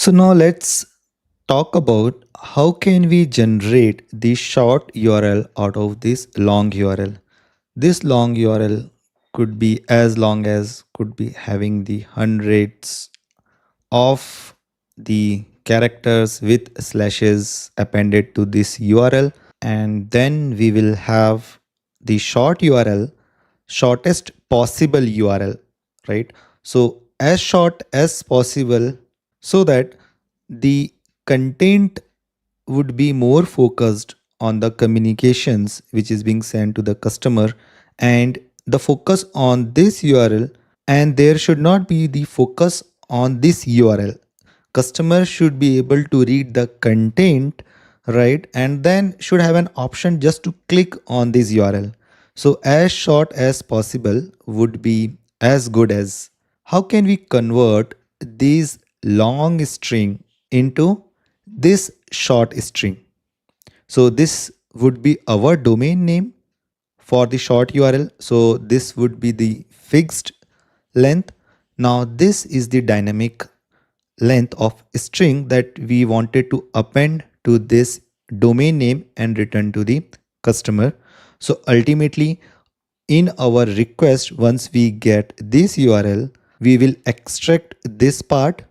So now let's talk about how can we generate the short URL out of this long URL. This long URL could be as long as could be having the hundreds of the characters with slashes appended to this URL, and then we will have the short URL, shortest possible URL, right? So as short as possible, so that the content would be more focused on the communications which is being sent to the customer, and the focus on this URL, and there should not be the focus on this URL. Customer should be able to read the content, right, and then should have an option just to click on this URL. So as short as possible would be as good as. How can we convert these long string into this short string? So this would be our domain name for the short URL. So this would be the fixed length. Now this is the dynamic length of string that we wanted to append to this domain name and return to the customer. So ultimately in our request, once we get this URL, we will extract this part,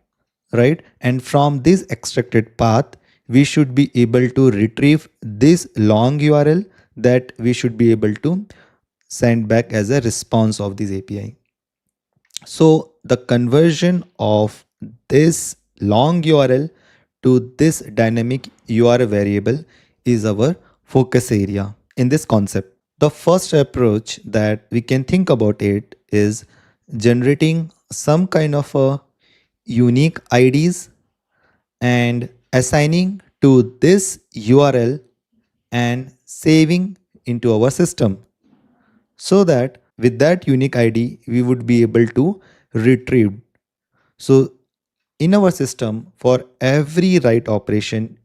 right? And from this extracted path, we should be able to retrieve this long URL that we should be able to send back as a response of this API. So the conversion of this long URL to this dynamic URL variable is our focus area in this concept. The first approach that we can think about it is generating some kind of a unique IDs and assigning to this URL and saving into our system, so that with that unique ID we would be able to retrieve. So in our system, for every write operation,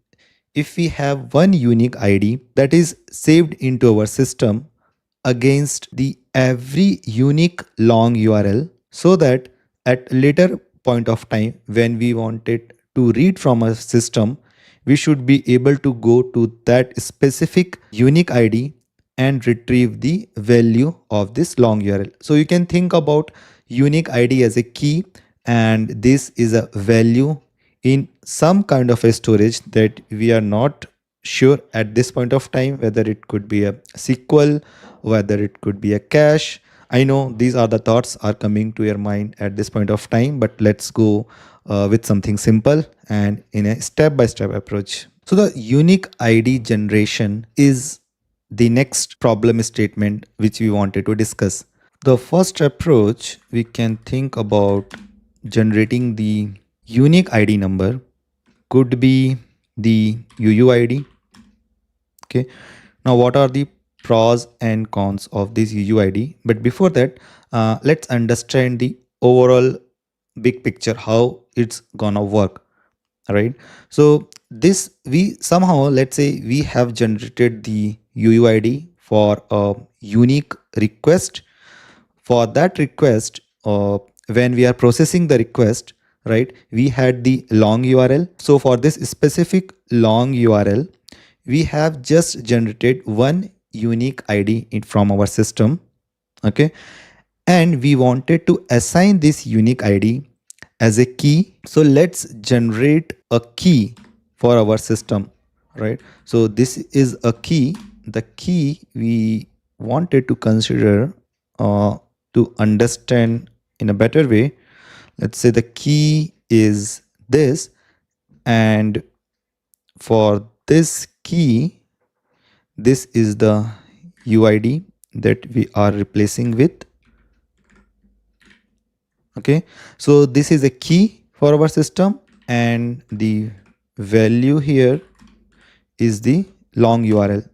if we have one unique ID that is saved into our system against the every unique long URL, so that at later point of time when we wanted to read from a system, we should be able to go to that specific unique ID and retrieve the value of this long URL. So you can think about unique ID as a key, and this is a value in some kind of a storage that we are not sure at this point of time, whether it could be a SQL, whether it could be a cache. I know these are the thoughts are coming to your mind at this point of time, but let's go with something simple and in a step-by-step approach. So the unique ID generation is the next problem statement which we wanted to discuss. The first approach, we can think about generating the unique ID number, could be the UUID. Okay, now what are the pros and cons of this UUID? But before that, let's understand the overall big picture, how it's gonna work. All right, so this, we somehow, let's say we have generated the UUID for a unique request. For that request, when we are processing the request, right, we had the long URL. So for this specific long URL, we have just generated one unique ID from our system. Okay, and we wanted to assign this unique ID as a key. So let's generate a key for our system, right? So this is a key. The key we wanted to consider to understand in a better way. Let's say the key is this, and for this key, this is the UID that we are replacing with. Okay, so this is a key for our system, and the value here is the long URL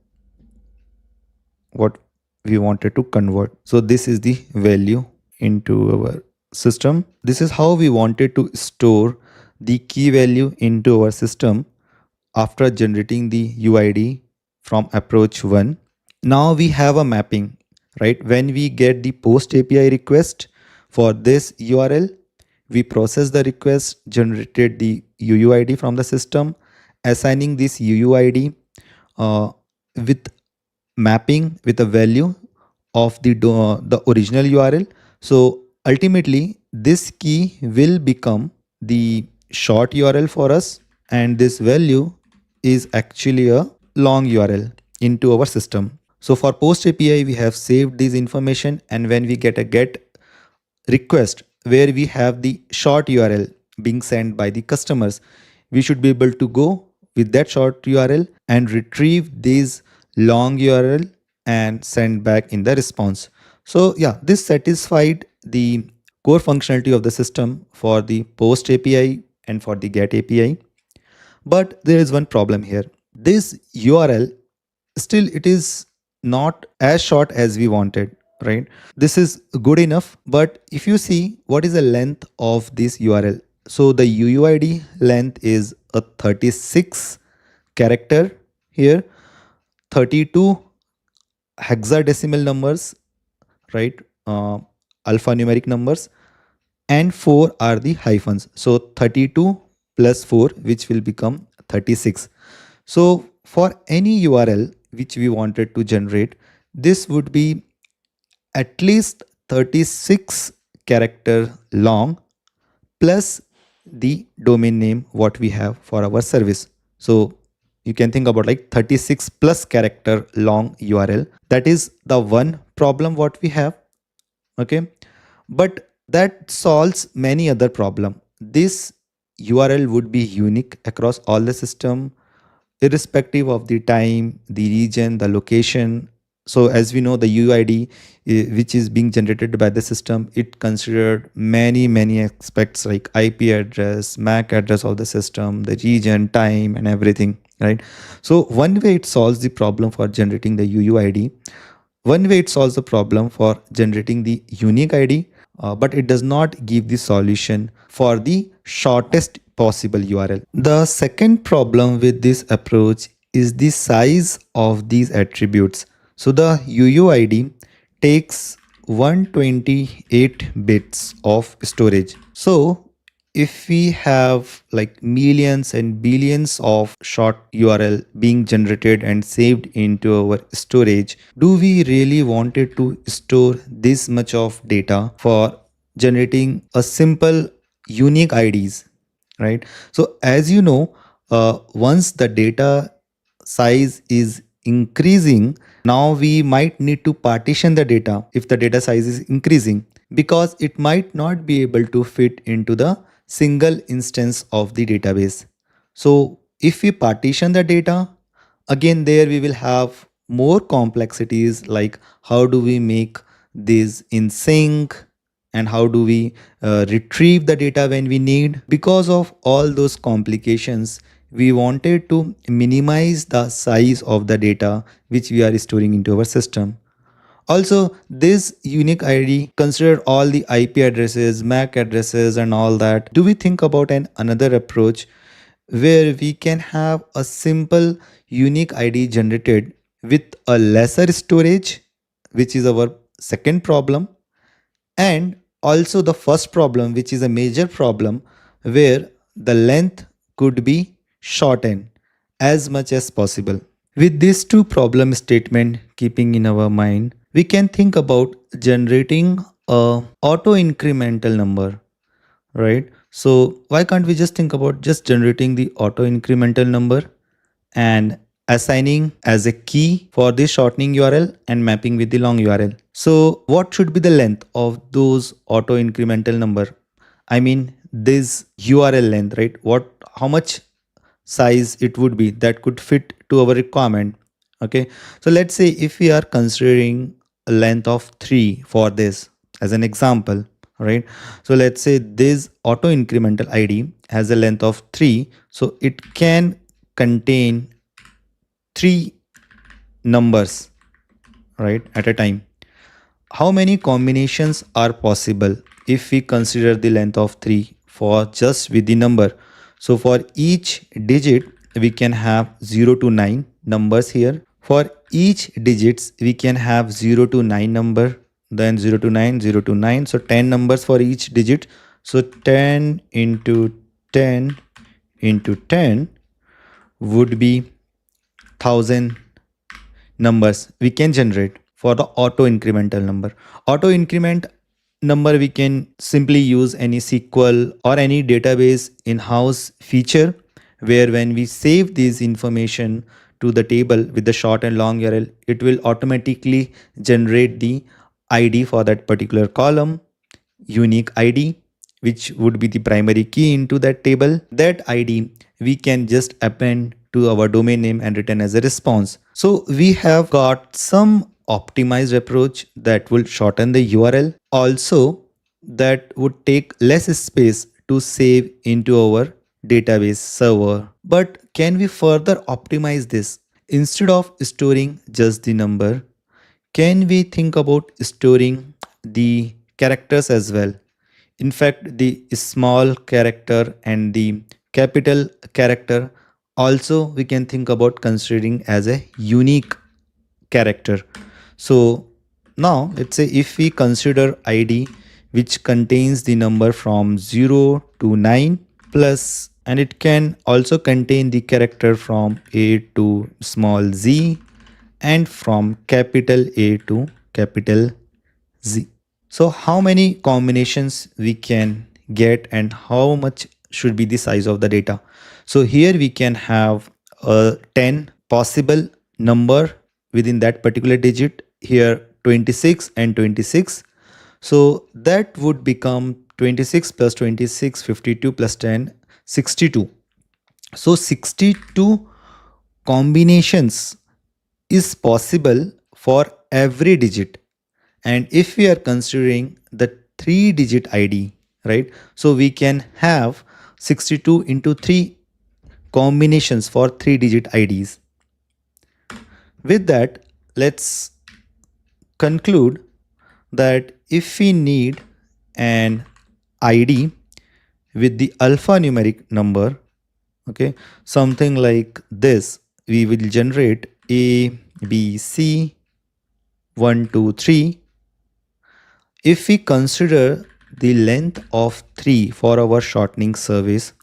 what we wanted to convert. So this is the value into our system. This is how we wanted to store the key value into our system after generating the UID from approach 1. Now we have a mapping, right? When we get the post API request for this URL, we process the request, generated the UUID from the system, assigning this UUID with mapping with a value of the original URL. So ultimately, this key will become the short URL for us, and this value is actually a long URL into our system. So for post API, we have saved this information, and when we get a get request where we have the short URL being sent by the customers, we should be able to go with that short URL and retrieve this long URL and send back in the response. So yeah, this satisfied the core functionality of the system for the post API and for the get API. But there is one problem here. This URL, still it is not as short as we wanted, right? This is good enough, but if you see what is the length of this URL, so the UUID length is a 36 character here, 32 hexadecimal numbers, right? Alphanumeric numbers, and 4 are the hyphens. So 32 plus 4, which will become 36. So for any URL which we wanted to generate, this would be at least 36 character long plus the domain name what we have for our service. So you can think about like 36 plus character long URL. That is the one problem what we have. Okay, but that solves many other problem. This URL would be unique across all the system, irrespective of the time, the region, the location. So as we know, the UID, which is being generated by the system, it considered many aspects like IP address, MAC address of the system, the region, time, and everything, right? So one way it solves the problem for generating the UUID, one way it solves the problem for generating the unique ID, but it does not give the solution for the shortest possible URL. The second problem with this approach is the size of these attributes. So the UUID takes 128 bits of storage. So if we have like millions and billions of short URL being generated and saved into our storage, do we really wanted to store this much of data for generating a simple unique IDs, right? So as you know, once the data size is increasing, now we might need to partition the data if the data size is increasing, because it might not be able to fit into the single instance of the database. So if we partition the data, again there we will have more complexities, like how do we make this in sync, and how do we retrieve the data when we need. Because of all those complications, we wanted to minimize the size of the data which we are storing into our system. Also, this unique ID consider all the IP addresses, MAC addresses, and all that. Do we think about another approach where we can have a simple unique ID generated with a lesser storage, which is our second problem, and also the first problem, which is a major problem, where the length could be shortened as much as possible. With these two problem statement keeping in our mind, we can think about generating a auto incremental number, right? So why can't we just think about just generating the auto incremental number and assigning as a key for the shortening URL and mapping with the long URL. So what should be the length of those auto incremental number? I mean this URL length, right? How much size it would be that could fit to our requirement. Okay, so let's say if we are considering a length of 3 for this as an example, right? So let's say this auto incremental ID has a length of 3, so it can contain 3 numbers, right, at a time. How many combinations are possible if we consider the length of 3 for just with the number? So for each digit, we can have 0 to 9 numbers here. For each digits, we can have 0 to 9 number, then 0 to 9, 0 to 9. So 10 numbers for each digit. So 10 into 10 into 10 would be 1000 numbers we can generate for the auto incremental number. Auto increment number we can simply use any SQL or any database in-house feature, where when we save this information to the table with the short and long URL, it will automatically generate the ID for that particular column, unique ID, which would be the primary key into that table. That ID we can just append to our domain name and return as a response. So we have got some optimized approach that will shorten the URL. Also, that would take less space to save into our database server. But can we further optimize this? Instead of storing just the number, can we think about storing the characters as well? In fact, the small character and the capital character also we can think about considering as a unique character. So now let's say if we consider ID which contains the number from 0 to 9 plus, and it can also contain the character from A to small z and from capital A to capital Z. So how many combinations we can get and how much should be the size of the data? So here we can have a 10 possible number within that particular digit, here 26 and 26. So that would become 26 plus 26, 52 plus 10, 62. So 62 combinations is possible for every digit. And if we are considering the 3-digit ID, right? So we can have 62 into 3 combinations for 3-digit IDs. With that, let's conclude that if we need an ID with the alphanumeric number, okay, something like this, we will generate A, B, C, 1, 2, 3. If we consider the length of 3 for our shortening service,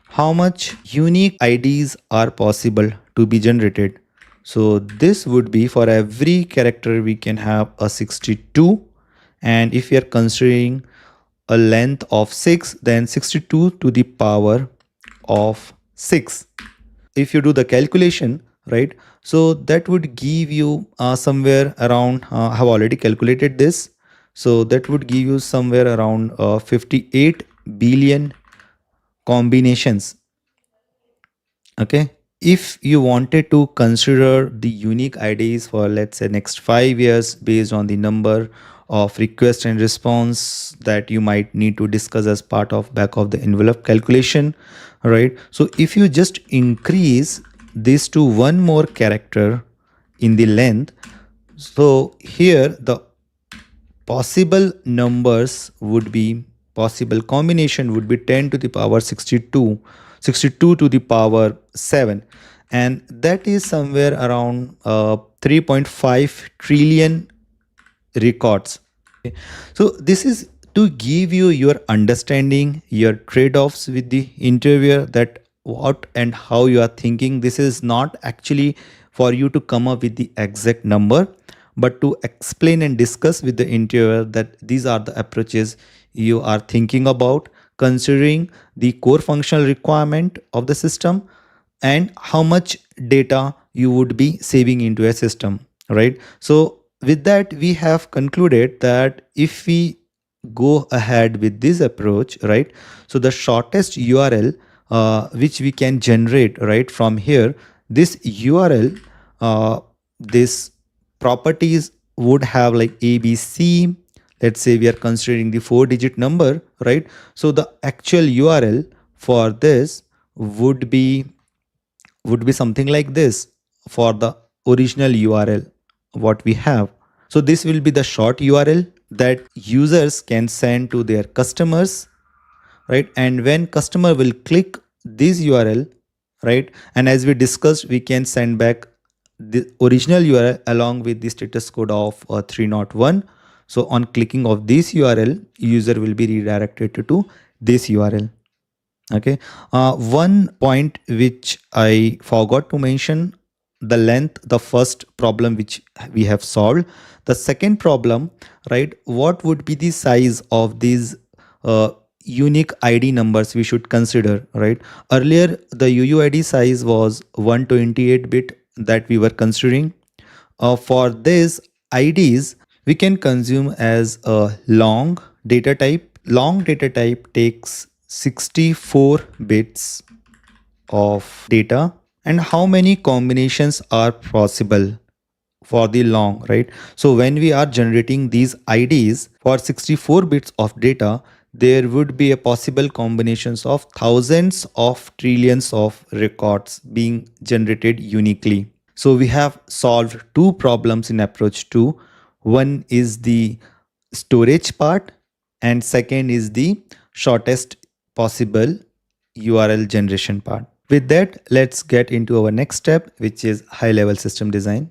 how much unique IDs are possible to be generated? So this would be for every character we can have a 62, and if we are considering a length of 6, then 62 to the power of 6. If you do the calculation, right, so that would give you somewhere around, I have already calculated this, so that would give you somewhere around 58 billion combinations. Okay, if you wanted to consider the unique IDs for, let's say, next 5 years based on the number of request and response that you might need to discuss as part of back of the envelope calculation, right? So if you just increase this to one more character in the length, so here the possible numbers would be, possible combination would be 10 to the power 62, 62 to the power 7, and that is somewhere around 3.5 trillion records. Okay. So this is to give you your understanding, your trade-offs with the interviewer, that what and how you are thinking. This is not actually for you to come up with the exact number, but to explain and discuss with the interviewer that these are the approaches you are thinking about, considering the core functional requirement of the system and how much data you would be saving into a system, right? So with that, we have concluded that if we go ahead with this approach, right, so the shortest URL which we can generate right from here, this URL, this properties would have like ABC. Let's say we are considering the 4-digit number, right? So the actual URL for this would be something like this for the original URL what we have. So this will be the short URL that users can send to their customers, right? And when customer will click this URL, right, and as we discussed, we can send back the original URL along with the status code of 301. So on clicking of this URL, user will be redirected to this URL. Okay. One point which I forgot to mention, the length, the first problem which we have solved. The second problem, right? What would be the size of these unique ID numbers we should consider, right? Earlier, the UUID size was 128-bit that we were considering. For this IDs, we can consume as a long data type. Long data type takes 64 bits of data. And how many combinations are possible for the long, right? So when we are generating these IDs for 64 bits of data, there would be a possible combinations of thousands of trillions of records being generated uniquely. So we have solved two problems in approach 2. One is the storage part and second is the shortest possible URL generation part. With that, let's get into our next step, which is high level system design.